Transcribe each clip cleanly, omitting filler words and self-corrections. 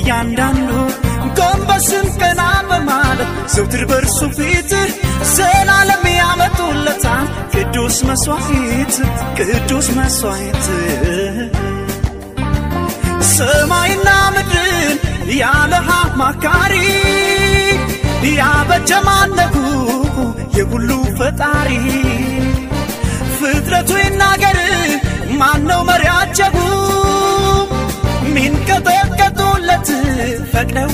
ያንዳንዱ ጎንበስም ቀና በማለት ዘውትር በርሱ ፊት ዘላለም ያመጡለታል ቅዱስ መስዋዕት ሰማይና ምድርን ያለ ማካሪ ያበጀማነሁ የሁሉ ፈጣሪ ፍጥረቱ ይናገር ማነው መሪያቸው ሚንቀጠቀጡለት ፈቅደው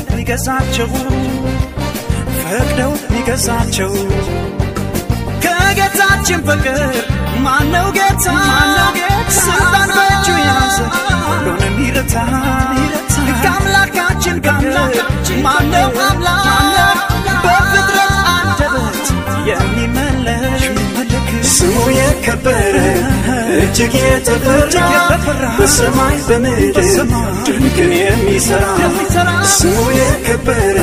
ይገዛቸው ከጌታችን በቀር ማነው ጌታ ስልጣን በእጁ ያዘ ሁሉንም ይረታ ከአምላካችን ማነው አምላክ በፍጥረት አንደበት የሚመለክ ስሙ የከበረ እጅግ የተፈራ በሰማይ በምድር ድንቅን የሚሰራ ስሙ የከበረ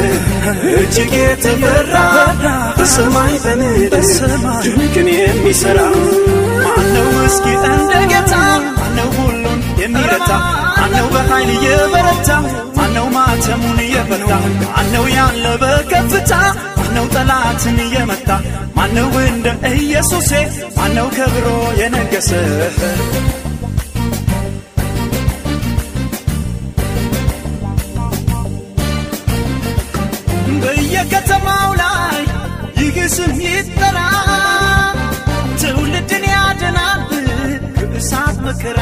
እጅግ የተፈራ በሰማይ በምድር ድንቅን የሚሰራ ማነው እስኪ እንደ ጌታ ማነው ሁሉን የሚረታ ማነው በኃይል የበረታ ማነው ማተሙን የፈታ ማነው ያለ በከፍታ ማነው ጠላትን የመታ ማነው እንደ ኢየሱስ ማነው ከብሮ የነገሰ በየከተማው ላይ ይግስም ይጠራ ትውልድን ያድናል ከእሳት መከራ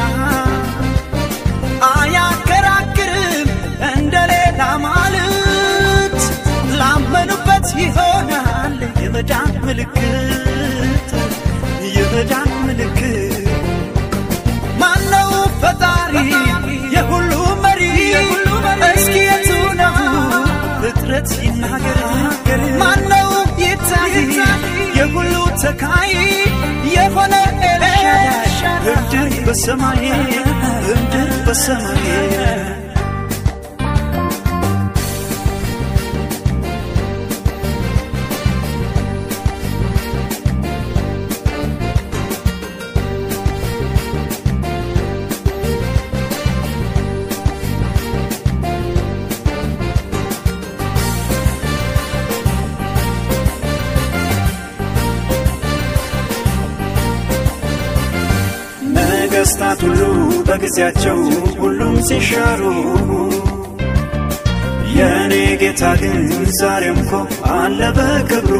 አያከራክርም እንደሌላ ማለት ላመኑበት ይሆናል የመዳን ምልክት ማነው ፈጣሪ የሁሉ መሪ እስኪ የቱ ነው ፍጥረት ይናገር ማነው ይታይ የሁሉ ተካይ የሆነ ኤልሻዳይ ምድር በሰማይ ነገስታት ሁሉ በጊዜያቸው ሁሉም ሲሻሩ የኔ ጌታ ግን ዛሬም እኮ አለ በክብሩ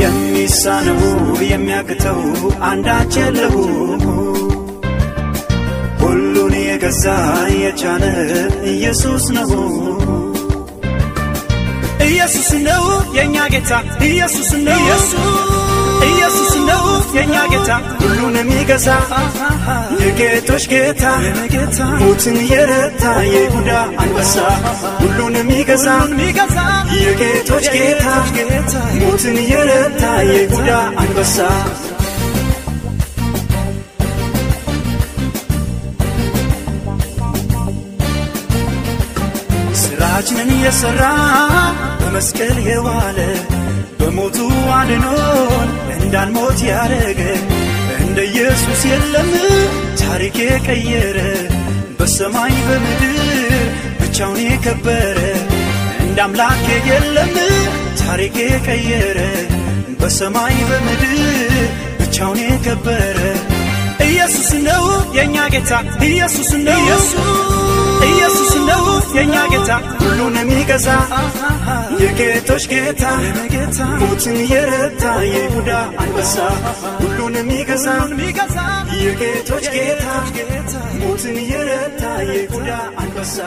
የሚሳነው የሚያቅተው አንዳች የለው ሁሉን የገዛ የቻለ ኢየሱስ ነው የኛ ጌታ ኢየሱስ ነው የኛ ጌታ ሁሉን የሚገዛ የጌቶች ጌታ ሞትን የረታ የይሁዳ አንበሳ ሁሉን የሚገዛ የጌቶች ጌታ ሞትን የረታ የይሁዳ አንበሳ ስራችንን የሰራ በመስቀል የዋለ በሞቱ አድኖን እንዳንሞት ያረገ እንደ ኢየሱስ የለም ታሪክ የቀየረ በሰማይ በምድር ብቻውን የከበረ እንደ አምላክ የለም ታሪክ የቀየረ በሰማይ በምድር ብቻውን የከበረ ኢየሱስ ነው የኛ ጌታ ኢየሱስ ነው የኛ ጌታ ሁሉን የሚገዛ የጌቶች ጌታ ሞትን የረታ የይሁዳ አንበሳ ሁሉን የሚገዛ የጌቶች ጌታ ሞትን የረታ የይሁዳ አንበሳ